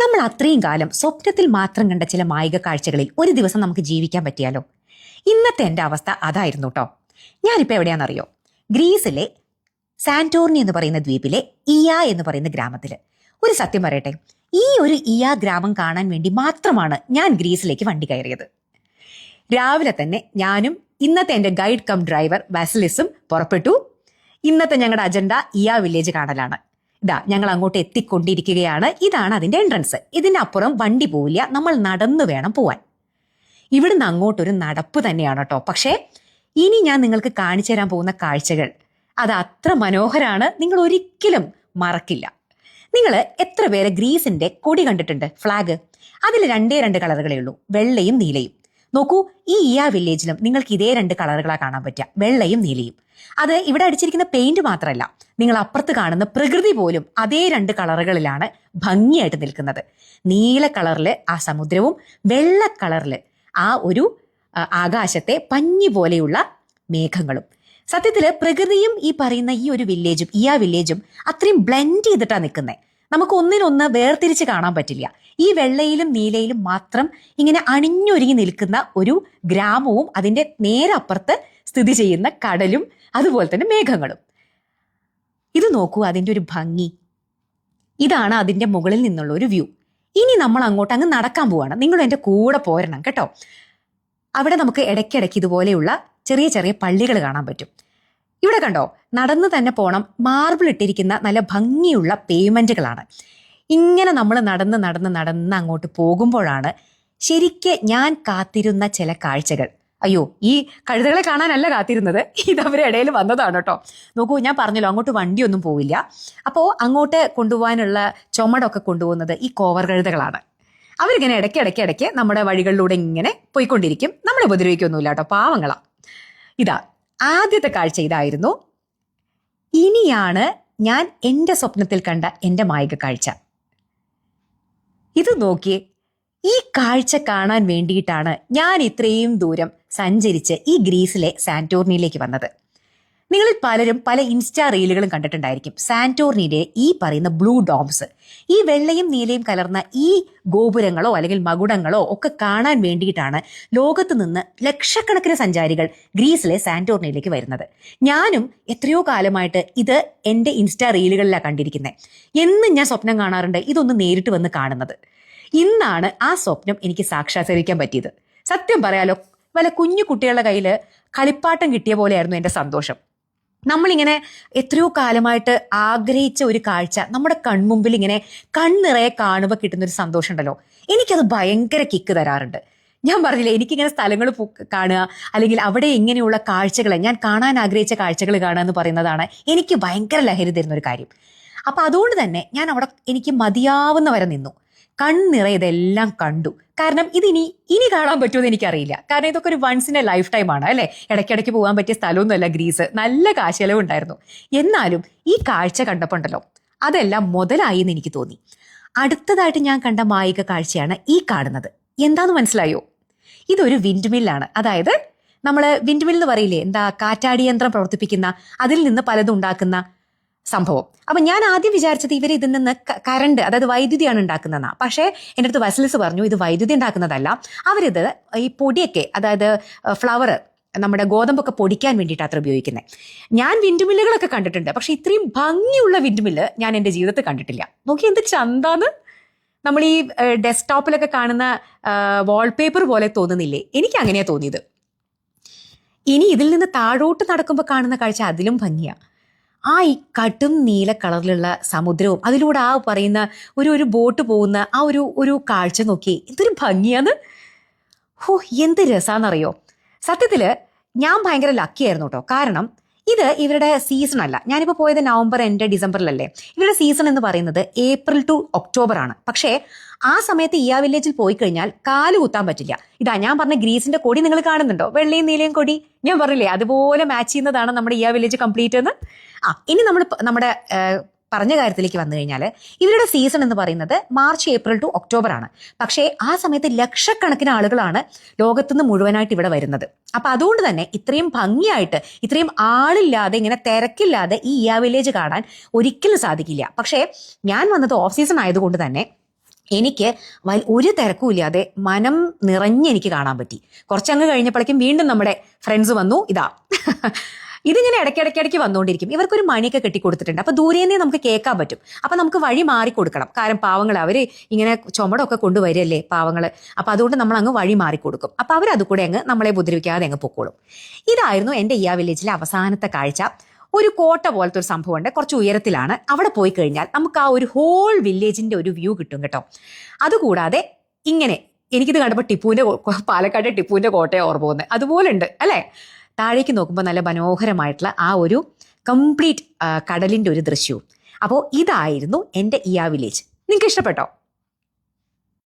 നമ്മൾ അത്രയും കാലം സ്വപ്നത്തിൽ മാത്രം കണ്ട ചില മായിക കാഴ്ചകളിൽ ഒരു ദിവസം നമുക്ക് ജീവിക്കാൻ പറ്റിയാലോ? ഇന്നത്തെ എൻ്റെ അവസ്ഥ അതായിരുന്നു കേട്ടോ. ഞാനിപ്പോൾ എവിടെയാണെന്നറിയോ? ഗ്രീസിലെ സാന്റോർണി എന്ന് പറയുന്ന ദ്വീപിലെ ഇയ എന്ന് പറയുന്ന ഗ്രാമത്തിൽ. ഒരു സത്യം പറയട്ടെ, ഈ ഒരു ഇയ ഗ്രാമം കാണാൻ വേണ്ടി മാത്രമാണ് ഞാൻ ഗ്രീസിലേക്ക് വണ്ടി കയറിയത്. രാവിലെ തന്നെ ഞാനും ഇന്നത്തെ എൻ്റെ ഗൈഡ് കം ഡ്രൈവർ വാസിലിസും പുറപ്പെട്ടു. ഇന്നത്തെ ഞങ്ങളുടെ അജണ്ട ഇയ വില്ലേജ് കാണലാണ്. ഇതാ ഞങ്ങൾ അങ്ങോട്ട് എത്തിക്കൊണ്ടിരിക്കുകയാണ്. ഇതാണ് അതിന്റെ എൻട്രൻസ്. ഇതിനപ്പുറം വണ്ടി പോവില്ല, നമ്മൾ നടന്നു വേണം പോവാൻ. ഇവിടുന്ന് അങ്ങോട്ടൊരു നടപ്പ് തന്നെയാണ് കേട്ടോ. പക്ഷേ ഇനി ഞാൻ നിങ്ങൾക്ക് കാണിച്ചു തരാൻ പോകുന്ന കാഴ്ചകൾ അത് അത്ര മനോഹരാണ്, നിങ്ങൾ ഒരിക്കലും മറക്കില്ല. നിങ്ങൾ എത്ര പേര് ഗ്രീസിന്റെ കൊടി കണ്ടിട്ടുണ്ട്? ഫ്ലാഗ്. അതിൽ രണ്ടേ രണ്ട് കളറുകളേ ഉള്ളൂ, വെള്ളയും നീലയും. നോക്കൂ, ഈ ഇയ വില്ലേജിലും നിങ്ങൾക്ക് ഇതേ രണ്ട് കളറുകളാണ് കാണാൻ പറ്റുക, വെള്ളയും നീലയും. അത് ഇവിടെ അടിച്ചിരിക്കുന്ന പെയിന്റ് മാത്രമല്ല, നിങ്ങൾ അപ്പുറത്ത് കാണുന്ന പ്രകൃതി പോലും അതേ രണ്ട് കളറുകളിലാണ് ഭംഗിയായിട്ട് നിൽക്കുന്നത്. നീല കളറില് ആ സമുദ്രവും വെള്ള കളറില് ആ ഒരു ആകാശത്തെ പഞ്ഞി പോലെയുള്ള മേഘങ്ങളും. സത്യത്തില് പ്രകൃതിയും ഈ പറയുന്ന ഈ ഒരു വില്ലേജും ഇയ വില്ലേജും അത്രയും ബ്ലെൻഡ് ചെയ്തിട്ടാണ് നിൽക്കുന്നത്. നമുക്ക് ഒന്നിനൊന്ന് വേർതിരിച്ച് കാണാൻ പറ്റില്ല. ഈ വെള്ളയിലും നീലയിലും മാത്രം ഇങ്ങനെ അണിഞ്ഞൊരുങ്ങി നിൽക്കുന്ന ഒരു ഗ്രാമവും അതിന്റെ നേരെ അപ്പുറത്ത് സ്ഥിതി ചെയ്യുന്ന കടലും അതുപോലെ തന്നെ മേഘങ്ങളും. ഇത് നോക്കൂ, അതിൻ്റെ ഒരു ഭംഗി. ഇതാണ് അതിൻ്റെ മുകളിൽ നിന്നുള്ള ഒരു വ്യൂ. ഇനി നമ്മൾ അങ്ങോട്ട് അങ്ങ് നടക്കാൻ പോവാണ്. നിങ്ങളും എൻ്റെ കൂടെ പോരണം കേട്ടോ. അവിടെ നമുക്ക് ഇടയ്ക്കിടയ്ക്ക് ഇതുപോലെയുള്ള ചെറിയ ചെറിയ പള്ളികൾ കാണാൻ പറ്റും. ഇവിടെ കണ്ടോ, നടന്ന് തന്നെ പോണം. മാർബിൾ ഇട്ടിരിക്കുന്ന നല്ല ഭംഗിയുള്ള പേയ്മെന്റുകളാണ്. ഇങ്ങനെ നമ്മൾ നടന്ന് നടന്ന് നടന്ന് അങ്ങോട്ട് പോകുമ്പോഴാണ് ശരിക്ക് ഞാൻ കാത്തിരുന്ന ചില കാഴ്ചകൾ. അയ്യോ, ഈ കഴുതകളെ കാണാനല്ല കാത്തിരുന്നത്, ഇതവരെ ഇടയിൽ വന്നതാണ് കേട്ടോ. നോക്കൂ, ഞാൻ പറഞ്ഞല്ലോ അങ്ങോട്ട് വണ്ടിയൊന്നും പോവില്ല. അപ്പോൾ അങ്ങോട്ട് കൊണ്ടുപോകാനുള്ള ചുമടൊക്കെ കൊണ്ടുപോകുന്നത് ഈ കോവർ കഴുതകളാണ്. അവരിങ്ങനെ ഇടയ്ക്ക് നമ്മുടെ വഴികളിലൂടെ ഇങ്ങനെ പോയിക്കൊണ്ടിരിക്കും. നമ്മളെ ഉപദ്രവിക്കൊന്നുമില്ല കേട്ടോ, പാവങ്ങളാ. ഇതാ ആദ്യത്തെ കാഴ്ച ഇതായിരുന്നു. ഇനിയാണ് ഞാൻ എൻ്റെ സ്വപ്നത്തിൽ കണ്ട എൻ്റെ മായിക കാഴ്ച. ഇത് നോക്കിയേ, ഈ കാഴ്ച കാണാൻ വേണ്ടിയിട്ടാണ് ഞാൻ ഇത്രയും ദൂരം സഞ്ചരിച്ച് ഈ ഗ്രീസിലെ സാന്റോർണിയിലേക്ക് വന്നത്. നിങ്ങളിൽ പലരും പല ഇൻസ്റ്റാ റീലുകളും കണ്ടിട്ടുണ്ടായിരിക്കും. സാന്റോർണിയുടെ ഈ പറയുന്ന ബ്ലൂ ഡോംസ്, ഈ വെള്ളയും നീലയും കലർന്ന ഈ ഗോപുരങ്ങളോ അല്ലെങ്കിൽ മകുടങ്ങളോ ഒക്കെ കാണാൻ വേണ്ടിയിട്ടാണ് ലോകത്ത് നിന്ന് ലക്ഷക്കണക്കിന് സഞ്ചാരികൾ ഗ്രീസിലെ സാന്റോർണിയിലേക്ക് വരുന്നത്. ഞാനും എത്രയോ കാലമായിട്ട് ഇത് എൻ്റെ ഇൻസ്റ്റാ റീലുകളിലാണ് കണ്ടിരിക്കുന്നത്. എന്നും ഞാൻ സ്വപ്നം കാണാറുണ്ട് ഇതൊന്ന് നേരിട്ട് വന്ന് കാണുന്നത്. ഇന്നാണ് ആ സ്വപ്നം എനിക്ക് സാക്ഷാത്കരിക്കാൻ പറ്റിയത്. സത്യം പറയാലോ, വല്ല കുഞ്ഞു കുട്ടികളുടെ കയ്യിൽ കളിപ്പാട്ടം കിട്ടിയ പോലെയായിരുന്നു എൻ്റെ സന്തോഷം. നമ്മളിങ്ങനെ എത്രയോ കാലമായിട്ട് ആഗ്രഹിച്ച ഒരു കാഴ്ച നമ്മുടെ കൺമുമ്പിൽ ഇങ്ങനെ കണ്ണിറയെ കാണുമ്പോൾ കിട്ടുന്നൊരു സന്തോഷം ഉണ്ടല്ലോ, എനിക്കത് ഭയങ്കര കിക്ക് തരാറുണ്ട്. ഞാൻ പറഞ്ഞില്ലേ, എനിക്കിങ്ങനെ സ്ഥലങ്ങൾ കാണുക അല്ലെങ്കിൽ അവിടെ ഇങ്ങനെയുള്ള കാഴ്ചകളെ, ഞാൻ കാണാൻ ആഗ്രഹിച്ച കാഴ്ചകൾ കാണുക എന്ന് പറയുന്നതാണ് എനിക്ക് ഭയങ്കര ലഹരി തരുന്ന ഒരു കാര്യം. അപ്പം അതുകൊണ്ട് തന്നെ ഞാൻ അവിടെ എനിക്ക് മതിയാവുന്ന വരെ നിന്നു. കണ്ണിറ ഇതെല്ലാം കണ്ടു. കാരണം ഇനി കാണാൻ പറ്റുമെന്ന് എനിക്കറിയില്ല. കാരണം ഇതൊക്കെ ഒരു once in a lifetime ആണ് അല്ലേ. ഇടയ്ക്കിടയ്ക്ക് പോകാൻ പറ്റിയ സ്ഥലമൊന്നുമല്ല ഗ്രീസ്. നല്ല കാശലവും ഉണ്ടായിരുന്നു. എന്നാലും ഈ കാഴ്ച കണ്ടപ്പോൾ ഉണ്ടല്ലോ, അതെല്ലാം മുതലായി എന്ന് എനിക്ക് തോന്നി. അടുത്തതായിട്ട് ഞാൻ കണ്ട മായിക കാഴ്ചയാണ് ഈ കാണുന്നത്. എന്താന്ന് മനസ്സിലായോ? ഇതൊരു വിൻഡ് മില്ലാണ്. അതായത് നമ്മൾ വിൻഡ് മിൽ എന്ന് പറയില്ലേ, എന്താ കാറ്റാടി യന്ത്രം പ്രവർത്തിപ്പിക്കുന്ന, അതിൽ നിന്ന് പലതും ഉണ്ടാക്കുന്ന സംഭവം. അപ്പൊ ഞാൻ ആദ്യം വിചാരിച്ചത് ഇവർ ഇതിൽ നിന്ന് കറണ്ട്, അതായത് വൈദ്യുതിയാണ് ഉണ്ടാക്കുന്നതെന്നാ. പക്ഷേ എൻ്റെ അടുത്ത് വസലിസ് പറഞ്ഞു ഇത് വൈദ്യുതി ഉണ്ടാക്കുന്നതല്ല, അവരിത് ഈ പൊടിയൊക്കെ, അതായത് ഫ്ലവർ, നമ്മുടെ ഗോതമ്പൊക്കെ പൊടിക്കാൻ വേണ്ടിയിട്ട് അത്ര ഉപയോഗിക്കുന്നത്. ഞാൻ വിൻഡ് മില്ലുകളൊക്കെ കണ്ടിട്ടുണ്ട്, പക്ഷെ ഇത്രയും ഭംഗിയുള്ള വിൻഡ് മില്ല് ഞാൻ എൻ്റെ ജീവിതത്തിൽ കണ്ടിട്ടില്ല. നോക്കി എന്ത് ചന്താന്ന്. നമ്മൾ ഈ ഡെസ്ക്ടോപ്പിലൊക്കെ കാണുന്ന വാൾപേപ്പർ പോലെ തോന്നുന്നില്ലേ? എനിക്ക് അങ്ങനെയാ തോന്നിയത്. ഇനി ഇതിൽ നിന്ന് താഴോട്ട് നടക്കുമ്പോൾ കാണുന്ന കാഴ്ച അതിലും ഭംഗിയാണ്. ഈ കടും നീല കളറിലുള്ള സമുദ്രവും അതിലൂടെ ആ പറയുന്ന ഒരു ബോട്ട് പോകുന്ന ആ ഒരു കാഴ്ച നോക്കി എന്തൊരു ഭംഗിയാന്ന്. എന്ത് രസാന്നറിയോ. സത്യത്തില് ഞാൻ ഭയങ്കര ലക്കിയായിരുന്നു കേട്ടോ. കാരണം ഇത് ഇവരുടെ സീസൺ അല്ല. ഞാനിപ്പോൾ പോയത് നവംബർ എൻഡ് ഡിസംബറിലല്ലേ. ഇവരുടെ സീസൺ എന്ന് പറയുന്നത് ഏപ്രിൽ ടു ഒക്ടോബർ ആണ്. പക്ഷേ ആ സമയത്ത് ഇയ വില്ലേജിൽ പോയി കഴിഞ്ഞാൽ കാല് കുത്താൻ പറ്റില്ല. ഇതാ ഞാൻ പറഞ്ഞ ഗ്രീസിന്റെ കൊടി നിങ്ങൾ കാണുന്നുണ്ടോ? വെള്ളയും നീലയും കൊടി ഞാൻ പറഞ്ഞില്ലേ, അതുപോലെ മാച്ച് ചെയ്യുന്നതാണ് നമ്മുടെ ഇയ വില്ലേജ് കംപ്ലീറ്റ് എന്ന്. ഇനി നമ്മൾ നമ്മുടെ പറഞ്ഞ കാര്യത്തിലേക്ക് വന്നു കഴിഞ്ഞാൽ ഇവരുടെ സീസൺ എന്ന് പറയുന്നത് മാർച്ച് ഏപ്രിൽ ടു ഒക്ടോബർ ആണ്. പക്ഷേ ആ സമയത്ത് ലക്ഷക്കണക്കിന് ആളുകളാണ് ലോകത്തുനിന്ന് മുഴുവനായിട്ട് ഇവിടെ വരുന്നത്. അപ്പൊ അതുകൊണ്ട് തന്നെ ഇത്രയും ഭംഗിയായിട്ട്, ഇത്രയും ആളില്ലാതെ, ഇങ്ങനെ തിരക്കില്ലാതെ ഈ ഇയ വില്ലേജ് കാണാൻ ഒരിക്കലും സാധിക്കില്ല. പക്ഷേ ഞാൻ വന്നത് ഓഫ് സീസൺ ആയതുകൊണ്ട് തന്നെ എനിക്ക് ഒരു തിരക്കുമില്ലാതെ മനം നിറഞ്ഞ് എനിക്ക് കാണാൻ പറ്റി. കുറച്ചങ്ങ് കഴിഞ്ഞപ്പോഴേക്കും വീണ്ടും നമ്മുടെ ഫ്രണ്ട്സ് വന്നു. ഇതാ ഇതിങ്ങനെ ഇടയ്ക്കിടയ്ക്കിടയ്ക്ക് വന്നുകൊണ്ടിരിക്കും. ഇവർക്കൊരു മണിയൊക്കെ കെട്ടിക്കൊടുത്തിട്ടുണ്ട്. അപ്പൊ ദൂരേന്നേ നമുക്ക് കേൾക്കാൻ പറ്റും. അപ്പൊ നമുക്ക് വഴി മാറി കൊടുക്കണം. കാരണം പാവങ്ങൾ അവര് ഇങ്ങനെ ചുമടൊക്കെ കൊണ്ടുവരില്ലേ പാവങ്ങള്. അപ്പൊ അതുകൊണ്ട് നമ്മൾ അങ്ങ് വഴി മാറി കൊടുക്കും. അപ്പൊ അവരത് കൂടെ അങ്ങ് നമ്മളെ ഉപദ്രവിക്കാതെ അങ്ങ് പൊക്കോളും. ഇതായിരുന്നു എൻ്റെ ഇയാ വില്ലേജിലെ അവസാനത്തെ കാഴ്ച. ഒരു കോട്ട പോലത്തെ ഒരു സംഭവമുണ്ട്, കുറച്ച് ഉയരത്തിലാണ്. അവിടെ പോയി കഴിഞ്ഞാൽ നമുക്ക് ആ ഒരു ഹോൾ വില്ലേജിന്റെ ഒരു വ്യൂ കിട്ടും കേട്ടോ. അതുകൂടാതെ ഇങ്ങനെ എനിക്കിത് കണ്ടപ്പോൾ പാലക്കാട്ടെ ടിപ്പുവിന്റെ കോട്ടയെ ഓർമ്മ പോകുന്നത് അതുപോലെ ഉണ്ട് അല്ലേ. താഴേക്ക് നോക്കുമ്പോൾ നല്ല മനോഹരമായിട്ടുള്ള ആ ഒരു കംപ്ലീറ്റ് കടലിന്റെ ഒരു ദൃശ്യവും. അപ്പോൾ ഇതായിരുന്നു എൻ്റെ ഇയാ വില്ലേജ്. നിങ്ങൾക്ക് ഇഷ്ടപ്പെട്ടോ?